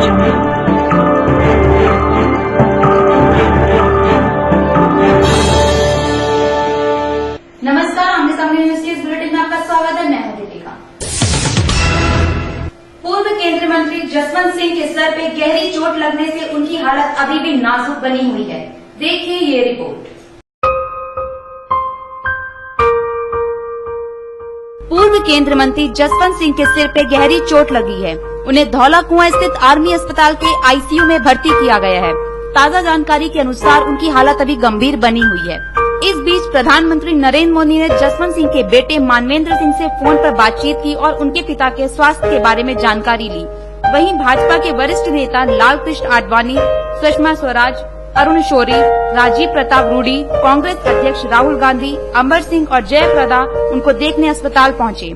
नमस्कार, आमने सामने न्यूज के इस बुलेटिन में आपका स्वागत है। मैं हूं दीपिका। पूर्व केंद्रीय मंत्री जसवंत सिंह के सर पे गहरी चोट लगने से उनकी हालत अभी भी नाजुक बनी हुई है। देखिए ये रिपोर्ट। पूर्व केंद्रीय मंत्री जसवंत सिंह के सिर पे गहरी चोट लगी है। उन्हें धौला कुआं स्थित आर्मी अस्पताल के आईसीयू में भर्ती किया गया है। ताज़ा जानकारी के अनुसार उनकी हालत अभी गंभीर बनी हुई है। इस बीच प्रधानमंत्री नरेंद्र मोदी ने जसवंत सिंह के बेटे मानवेंद्र सिंह से फोन पर बातचीत की और उनके पिता के स्वास्थ्य के बारे में जानकारी ली। वहीं भाजपा के वरिष्ठ नेता लाल कृष्ण आडवाणी, सुषमा स्वराज, अरुण शौरी, राजीव प्रताप रूडी, कांग्रेस अध्यक्ष राहुल गांधी, अमर सिंह और जयप्रदा उनको देखने अस्पताल पहुंचे।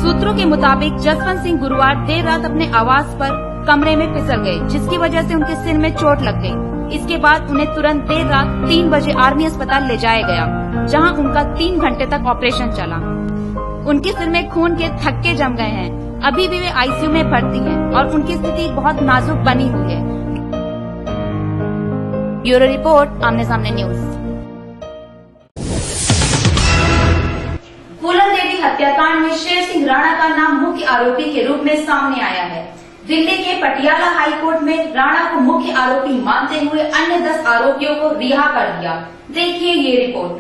सूत्रों के मुताबिक जसवंत सिंह गुरुवार देर रात अपने आवास पर कमरे में फिसल गए, जिसकी वजह से उनके सिर में चोट लग गई। इसके बाद उन्हें तुरंत देर रात 3 बजे आर्मी अस्पताल ले जाया गया, जहां उनका 3 घंटे तक ऑपरेशन चला। उनके सिर में खून के थक्के जम गए हैं। अभी भी वे आईसीयू में भर्ती हैं और उनकी स्थिति बहुत नाजुक बनी हुई है। ब्यूरो रिपोर्ट, आमने सामने न्यूज। फूलन देवी हत्याकांड में शेर सिंह राणा का नाम मुख्य आरोपी के रूप में सामने आया है। दिल्ली के पटियाला हाई कोर्ट में राणा को मुख्य आरोपी मानते हुए अन्य 10 आरोपियों को रिहा कर दिया। देखिए ये रिपोर्ट।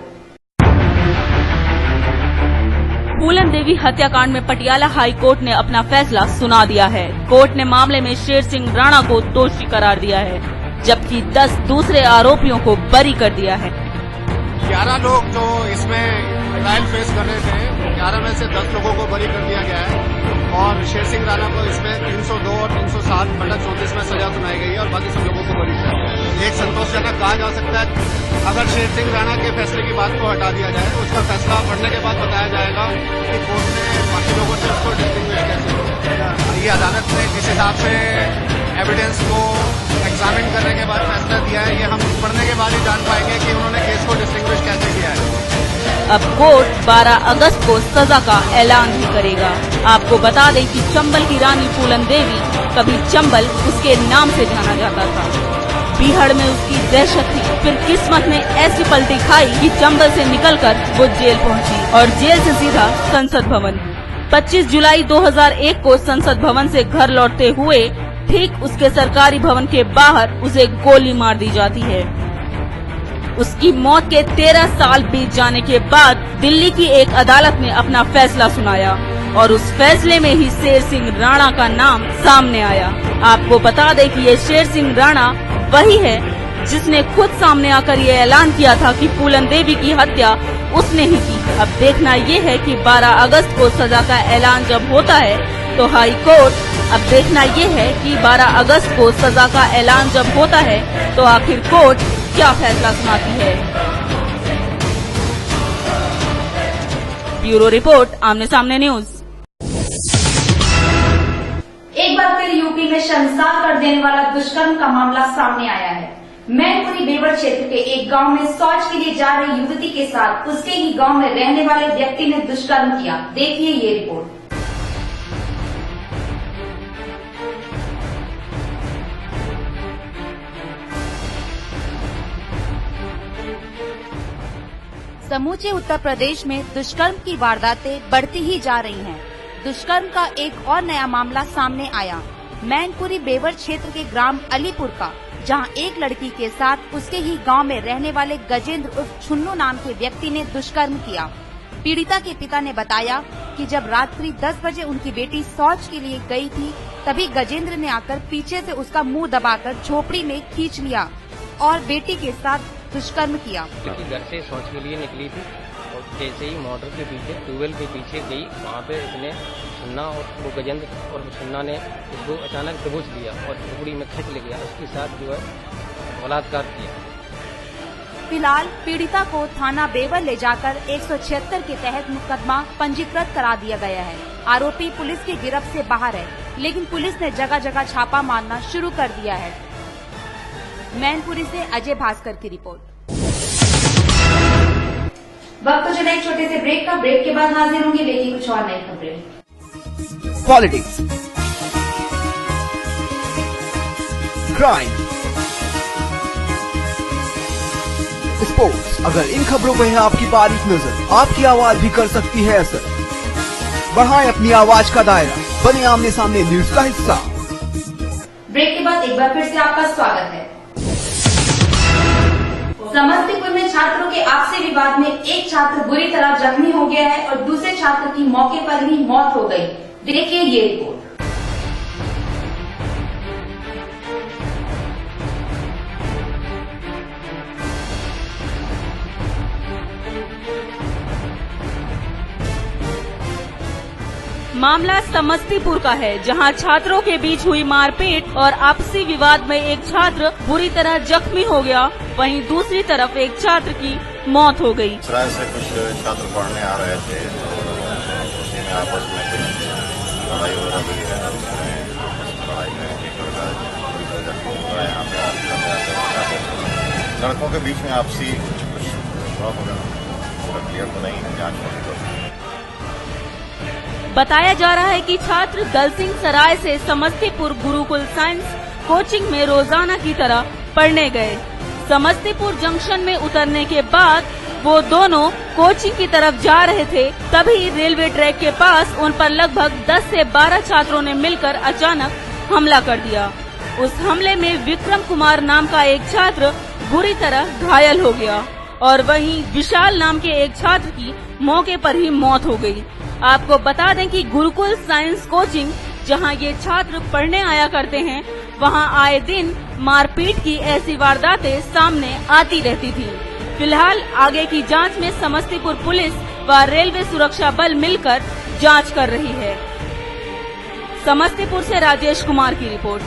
फूलन देवी हत्याकांड में पटियाला हाई कोर्ट ने अपना फैसला सुना दिया है। कोर्ट ने मामले में शेर सिंह राणा को दोषी करार दिया है, जबकि 10 दूसरे आरोपियों को बरी कर दिया है। 11 लोग जो इसमें ट्रायल फेस कर रहे थे, 11 में से 10 लोगों को बरी कर दिया गया है और शेर सिंह राणा को इसमें 302 और 307/34 में सजा सुनाई गई है और बाकी सब लोगों को बरी किया गया है। एक संतोषजनक कहा जा सकता है। अगर शेर सिंह राणा के फैसले की बात को हटा दिया जाए तो उसका फैसला पढ़ने के बाद बताया जाएगा कि कोर्ट ने बाकी लोगों से उसको डिस्टिंग्विश कैसे किया। ये अदालत ने जिस हिसाब से एविडेंस को एग्जामिन करने के बाद फैसला दिया है, ये हम पढ़ने के बाद ही जान पाएंगे कि उन्होंने केस को डिस्टिंग्विश कैसे किया है। अब कोर्ट 12 अगस्त को सजा का ऐलान भी करेगा। आपको बता दें कि चंबल की रानी फूलन देवी कभी चंबल उसके नाम से जाना जाता था। बीहड़ में उसकी दहशत थी, फिर किस्मत ने ऐसी पलटी खाई कि चंबल से निकलकर वो जेल पहुंची और जेल से सीधा संसद भवन। 25 जुलाई 2001 को संसद भवन से घर लौटते हुए ठीक उसके सरकारी भवन के बाहर उसे गोली मार दी जाती है। उसकी मौत के 13 साल बीत जाने के बाद दिल्ली की एक अदालत ने अपना फैसला सुनाया और उस फैसले में ही शेर सिंह राणा का नाम सामने आया। आपको बता दें कि ये शेर सिंह राणा वही है जिसने खुद सामने आकर ये ऐलान किया था कि फूलन देवी की हत्या उसने ही की। अब देखना ये है कि 12 अगस्त को सजा का ऐलान जब होता है तो हाई कोर्ट, अब देखना ये है कि 12 अगस्त को सजा का ऐलान जब होता है तो आखिर कोर्ट क्या फैसला सुनाती है। ब्यूरो रिपोर्ट, आमने सामने न्यूज। एक बार फिर यूपी में शर्मसार कर देने वाला दुष्कर्म का मामला सामने आया है। मैनपुरी बेवड़ क्षेत्र के एक गांव में शौच के लिए जा रही युवती के साथ उसके ही गांव में रहने वाले व्यक्ति ने दुष्कर्म किया। देखिए ये रिपोर्ट। समूचे उत्तर प्रदेश में दुष्कर्म की वारदातें बढ़ती ही जा रही हैं। दुष्कर्म का एक और नया मामला सामने आया मैनपुरी बेवड़ क्षेत्र के ग्राम अलीपुर का, जहां एक लड़की के साथ उसके ही गांव में रहने वाले गजेंद्र उर्फ छुन्नू नाम के व्यक्ति ने दुष्कर्म किया। पीड़िता के पिता ने बताया कि जब रात्रि 10 बजे उनकी बेटी शौच के लिए गई थी, तभी गजेंद्र ने आकर पीछे से उसका मुंह दबाकर झोपड़ी में खींच लिया और बेटी के साथ दुष्कर्म किया। घर से शौच के लिए निकली थी और जैसे ही मोटर के पीछे, ट्यूबवेल के पीछे गई, वहाँ पे इसने छुन्ना और वो गजेंद्र और छुन्ना ने उसको अचानक दबोच लिया और झोपड़ी में खींच ले गया। उसके साथ जो है बलात्कार किया। फिलहाल पीड़िता को थाना बेवड़ ले जाकर 176 के तहत मुकदमा पंजीकृत करा दिया गया है। आरोपी पुलिस की गिरफ्त से बाहर है, लेकिन पुलिस ने जगह जगह छापा मारना शुरू कर दिया है। मैनपुरी से अजय भास्कर की रिपोर्ट। वक्त तो चला एक छोटे से ब्रेक का। ब्रेक के बाद हाजिर होंगे लेकिन कुछ और नई खबरें। Politics, crime, sports. अगर इन खबरों पर है आपकी बारीक नजर, आपकी आवाज भी कर सकती है असर। बढ़ाएं अपनी आवाज का दायरा, बने आमने सामने न्यूज का हिस्सा। ब्रेक के बाद एक बार फिर से आपका स्वागत है। समस्तीपुर में छात्रों के आपसी विवाद में एक छात्र बुरी तरह जख्मी हो गया है और दूसरे छात्र की मौके पर ही मौत हो गई। देखिए ये रिपोर्ट। मामला समस्तीपुर का है, जहां छात्रों के बीच हुई मारपीट और आपसी विवाद में एक छात्र बुरी तरह जख्मी हो गया, वहीं दूसरी तरफ एक छात्र की मौत हो गई। सराय से कुछ छात्र पढ़ने आ रहे थे, उसी में आपस में कुछ लड़ाई वगैरह हुई है। लड़ाई में एक लड़का जख्मी हुआ है। यहाँ पे लड़कों के बीच में आपसी कुछ क्लियर तो नहीं, जांच होगी तो। बताया जा रहा है कि छात्र दलसिंह सराय से समस्तीपुर गुरुकुल साइंस कोचिंग में रोजाना की तरह पढ़ने गए। समस्तीपुर जंक्शन में उतरने के बाद वो दोनों कोचिंग की तरफ जा रहे थे, तभी रेलवे ट्रैक के पास उन पर लगभग 10 से 12 छात्रों ने मिलकर अचानक हमला कर दिया। उस हमले में विक्रम कुमार नाम का एक छात्र बुरी तरह घायल हो गया और वहीं विशाल नाम के एक छात्र की मौके पर ही मौत हो गई। आपको बता दें कि गुरुकुल साइंस कोचिंग, जहां ये छात्र पढ़ने आया करते हैं, वहां आए दिन मारपीट की ऐसी वारदातें सामने आती रहती थी। फिलहाल आगे की जांच में समस्तीपुर पुलिस व रेलवे सुरक्षा बल मिलकर जांच कर रही है। समस्तीपुर से राजेश कुमार की रिपोर्ट।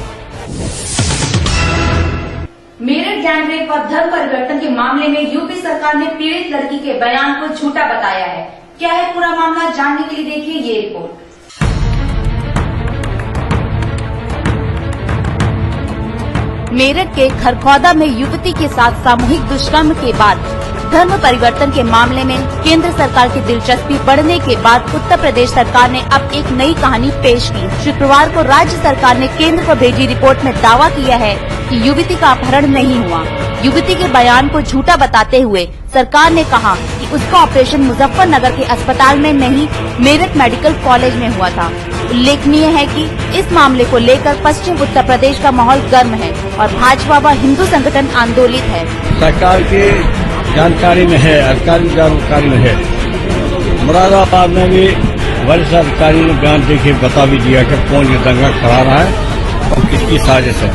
मेरठ गैंग रेप व धर्म परिवर्तन के मामले में यूपी सरकार ने पीड़ित लड़की के बयान को झूठा बताया है। क्या है पूरा मामला, जानने के लिए देखिए ये रिपोर्ट। मेरठ के खरखौदा में युवती के साथ सामूहिक दुष्कर्म के बाद धर्म परिवर्तन के मामले में केंद्र सरकार की दिलचस्पी बढ़ने के बाद उत्तर प्रदेश सरकार ने अब एक नई कहानी पेश की। शुक्रवार को राज्य सरकार ने केंद्र को भेजी रिपोर्ट में दावा किया है कि युवती का अपहरण नहीं हुआ। युवती के बयान को झूठा बताते हुए सरकार ने कहा कि उसका ऑपरेशन मुजफ्फरनगर के अस्पताल में नहीं, मेरठ मेडिकल कॉलेज में हुआ था। उल्लेखनीय है कि इस मामले को लेकर पश्चिम उत्तर प्रदेश का माहौल गर्म है और भाजपा व हिंदू संगठन आंदोलित है। सरकार की जानकारी में है, अधिकारी जानकारी में है। मुरादाबाद में भी वरिष्ठ अधिकारी ने बयान देके बता भी दिया कि कौन ये दंगा करा रहा है और किसकी साजिश है।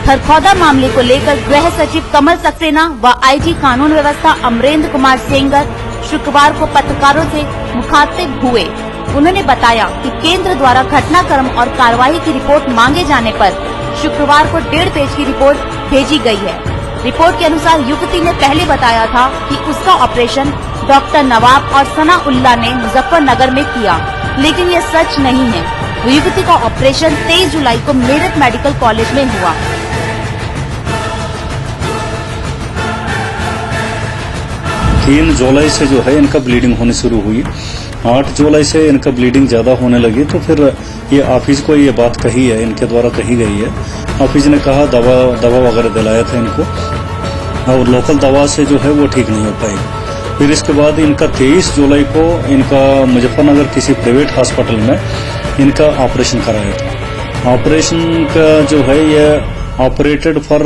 खरखौदा मामले को लेकर गृह सचिव कमल सक्सेना व आईजी कानून व्यवस्था अमरेंद्र कुमार सेंगर शुक्रवार को पत्रकारों से मुखातिब हुए। उन्होंने बताया कि केंद्र द्वारा घटनाक्रम और कार्रवाई की रिपोर्ट मांगे जाने पर शुक्रवार को 1.5 पेज की रिपोर्ट भेजी गई है। रिपोर्ट के अनुसार युवती ने पहले बताया था कि उसका ऑपरेशन डॉक्टर नवाब और सना उल्ला ने मुजफ्फरनगर में किया, लेकिन ये सच नहीं है। युवती का ऑपरेशन 23 जुलाई को मेरठ मेडिकल कॉलेज में हुआ। 3 जुलाई से जो है इनका ब्लीडिंग होनी शुरू हुई। 8 जुलाई से इनका ब्लीडिंग ज्यादा होने लगी, तो फिर ये ऑफिस को ये बात कही है, इनके द्वारा कही गई है। ऑफिस ने कहा दवा वगैरह दिलाया था इनको, और लोकल दवा से जो है वो ठीक नहीं हो पाई। फिर इसके बाद इनका 23 जुलाई को इनका मुजफ्फरनगर किसी प्राइवेट हॉस्पिटल में इनका ऑपरेशन कराया था। ऑपरेशन का जो है ये ऑपरेटेड फॉर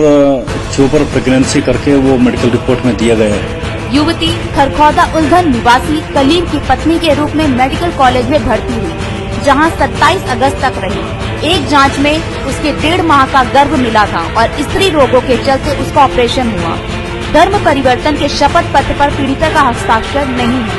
ट्यूबर प्रेगनेंसी करके वो मेडिकल रिपोर्ट में दिया गया है। युवती खरखौदा उलझन निवासी कलीम की पत्नी के रूप में मेडिकल कॉलेज में भर्ती हुई, जहां 27 अगस्त तक रही। एक जांच में उसके 1.5 माह का गर्भ मिला था और स्त्री रोगों के चलते उसका ऑपरेशन हुआ। धर्म परिवर्तन के शपथ पत्र पर पीड़िता का हस्ताक्षर नहीं है।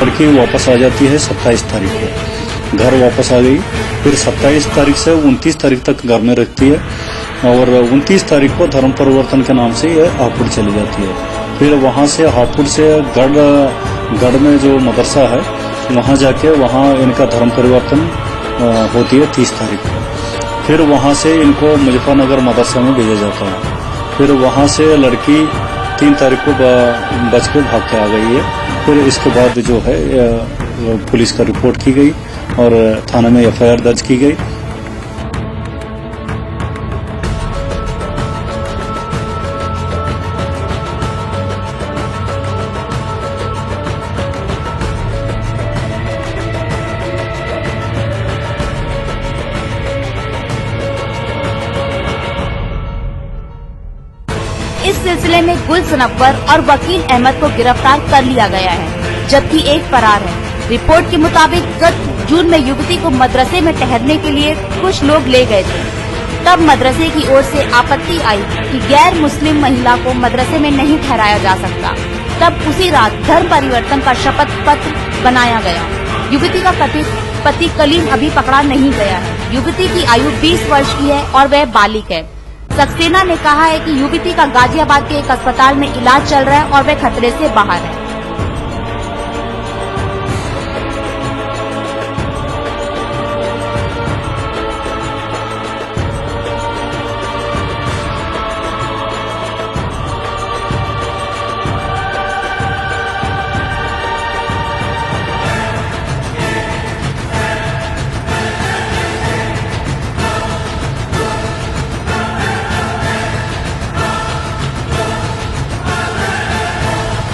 लड़की वापस आ जाती है 27 तारीख को, घर वापस आ गई। फिर 27 तारीख से 29 तारीख तक घर में रखती है और 29 तारीख को धर्म परिवर्तन के नाम से यह हापुड़ चली जाती है। फिर वहां से हापुड़ से गढ़ में जो मदरसा है वहां जाके वहां इनका धर्म परिवर्तन होती है 30 तारीख को। फिर वहां से इनको मुजफ्फरनगर मदरसा में भेजा जाता है। फिर वहां से लड़की 3 तारीख को बच के भाग के आ गई है। फिर इसके बाद जो है पुलिस का रिपोर्ट की गई और थाने में FIR दर्ज की गई। सिलसिले में गुल सनव्वर और वकील अहमद को गिरफ्तार कर लिया गया है, जबकि एक फरार है। रिपोर्ट के मुताबिक गत जून में युवती को मदरसे में ठहरने के लिए कुछ लोग ले गए थे। तब मदरसे की ओर से आपत्ति आई कि गैर मुस्लिम महिला को मदरसे में नहीं ठहराया जा सकता। तब उसी रात धर्म परिवर्तन का शपथ पत्र बनाया गया। युवती का कथित पति कलीम अभी पकड़ा नहीं गया है। युवती की आयु 20 वर्ष की है और वह बालिग है। सक्सेना ने कहा है कि युवती का गाजियाबाद के एक अस्पताल में इलाज चल रहा है और वह खतरे से बाहर है।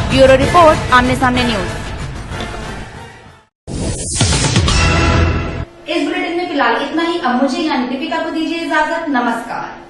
ब्यूरो रिपोर्ट, आमने सामने न्यूज। इस बुलेटिन में फिलहाल इतना ही। अब मुझे यानी दीपिका को दीजिए इजाजत। नमस्कार।